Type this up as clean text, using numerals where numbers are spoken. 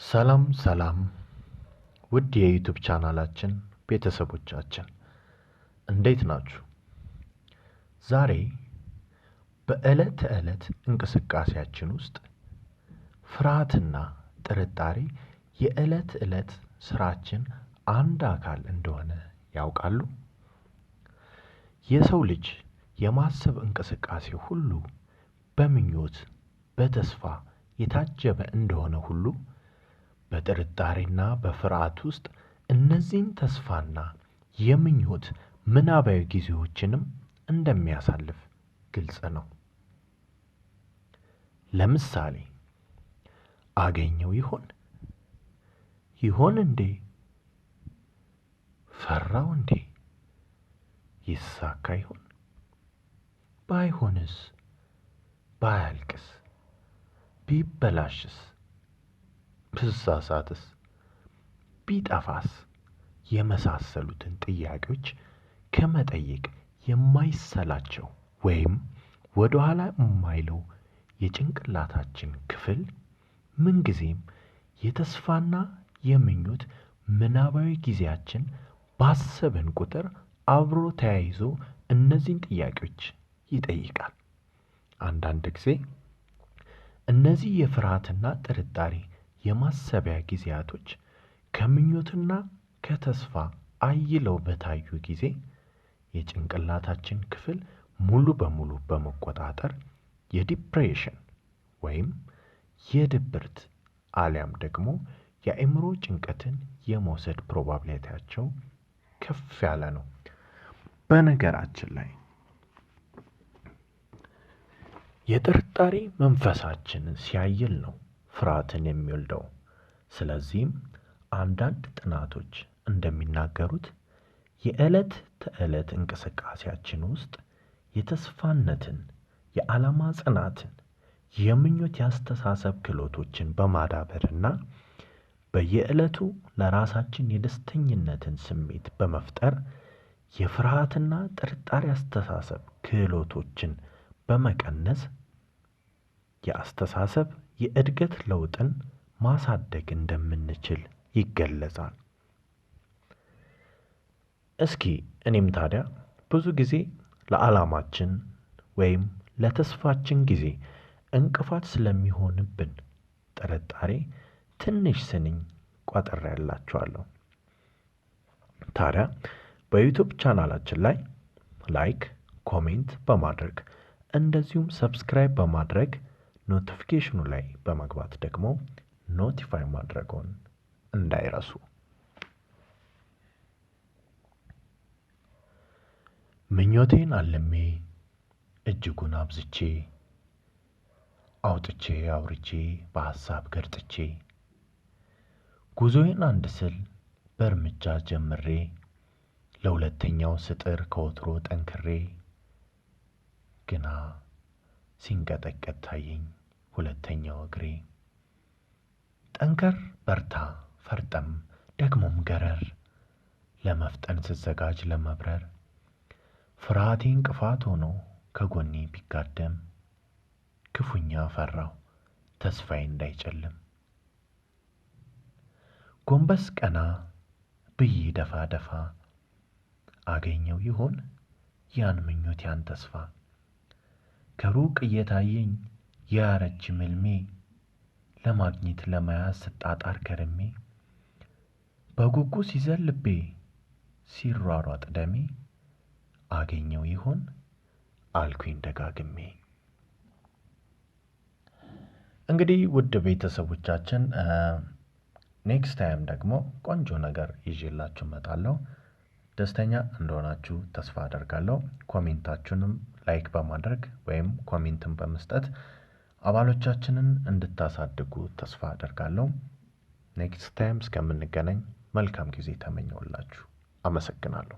ሰላም ሰላም ውድ የዩቲዩብ ቻናላችን ቤተሰቦቻችን እንዴት ናችሁ? ዛሬ በዕለት ተዕለት እንቅስቃሴያችን ውስጥ ፍርሃትና ጥርጣሬ የዕለት ዕለት ስራችን አንድ አካል እንደሆነ ያውቃሉ? የሰው ልጅ የማሰብ እንቅስቃሴ ሁሉ በምኞት በተስፋ የታጀበ እንደሆነ ሁሉ በጥርጣሬና በፍርሃት ውስጥ እነዚህን ተስፋና የምኞት ምናባዊ ጊዜዎችንም እንደሚያሳልፍ ግልጽ ነው። ለምሳሌ አገኘው ይሆን እንዴ? ፈራው እንዴ? ይሳካ ይሆን? ባይሆንስ? ባያልቅስ? ቢበላሽስ? ብሳሳትስ? ቢጠፋስ? የመሳሰሉትን ጥያቄዎች ከመጠየቅ የማይሰላቸው ወይም ወደ ኋላ የማይለው የጭንቅላታችን ክፍል ምንጊዜም የተስፋና የምኞት ምናባዊ ጊዜያችን ባሰብን ቁጥር አብሮ ተያይዞ እነዚህን ጥያቄዎች ይጠይቃል። አንዳንድ ጊዜ እነዚህ የፍርሃትና ጥርጣሬ የማሰቢያ ጊዜያቶች ከምኞትና ከተስፋ አይለው በታዩ ጊዜ የጭንቅላታችን ክፍል ሙሉ በሙሉ በመቆጣጠር የዲፕሬሽን ወይም የድብርት አሊያም ደግሞ የአእምሮ ጭንቀትን የመውሰድ ፕሮባቢሊቲያቸው ከፍ ያለ ነው። በነገራችን ላይ የጥርጣሬ መንፈሳችንን ሲያይል ነው ፍርሃትን የሚወልደው። ስለዚህም አንዳንድ ጥናቶች እንደሚናገሩት የዕለት ተዕለት እንቅስቃሴያችን ውስጥ የተስፋነትን፣ የዓላማ ጽናትን፣ የምኞት ያስተሳሰብ ክህሎቶችን በማዳበርና በየዕለቱ ለራሳችን የደስተኝነትን ስሜት በመፍጠር የፍርሃትና ጥርጣሬ አስተሳሰብ ክህሎቶችን በመቀነስ የአስተሳሰብ የእድገት ለውጥን ማሳደግ እንደምንችል ይገለጻል። እስኪ እኔም ታዲያ ብዙ ጊዜ ለዓላማችን ወይም ለተስፋችን ጊዜ እንቅፋት ስለሚሆንብን ጥርጣሬ ትንሽ ስንኝ ቋጥሬላችኋለሁ። ታዲያ በዩቲዩብ ቻናላችን ላይ ላይክ፣ ኮሜንት በማድረግ እንደዚሁም ሰብስክራይብ በማድረግ ኖቲፊኬሽኑ ላይ በመግባት ደግሞ ኖቲፋይ ማድረግዎን እንዳይረሱ። ምኞቴን አልሜ እጅጉን አብዝቼ አውጥቼ አውርቼ በሐሳብ ገርጥቼ ጉዞዬን አንድ ስል በእርምጃ ጀምሬ ለሁለተኛው ስጥር ከወትሮ ጠንክሬ ግና ሲንቀጠቀጥ ታየኝ ሁለተኛው እግሬ። ጠንከር በርታ ፈርጠም ደግሞም ገረር ለመፍጠን ስዘጋጅ ለመብረር ፍርሃቴ እንቅፋት ሆኖ ከጎኔ ቢጋደም ክፉኛ ፈራሁ ተስፋዬ እንዳይጨልም። ጎንበስ ቀና ብዬ ደፋ ደፋ አገኘው ይሆን ያን ምኞት ያን ተስፋ ከሩቅ እየታየኝ ያ ረጅም ሕልሜ ለማግኘት ለመያዝ ስጣጣር ከርሜ በጉጉት ሲዘል ልቤ ሲሯሯጥ ደሜ አገኘው ይሆን አልኩኝ ደጋግሜ። እንግዲህ ውድ ቤተሰቦቻችን ኔክስት ታይም ደግሞ ቆንጆ ነገር ይዤላችሁ እመጣለሁ። ደስተኛ እንደሆናችሁ ተስፋ አደርጋለሁ። ኮሜንታችሁንም ላይክ በማድረግ ወይም ኮሜንትን በመስጠት አባሎቻችንን እንድታሳድጉ ተስፋ አደርጋለሁ። ኔክስት ታይም እስከምንገናኝ መልካም ጊዜ ተመኘሁላችሁ። አመሰግናለሁ።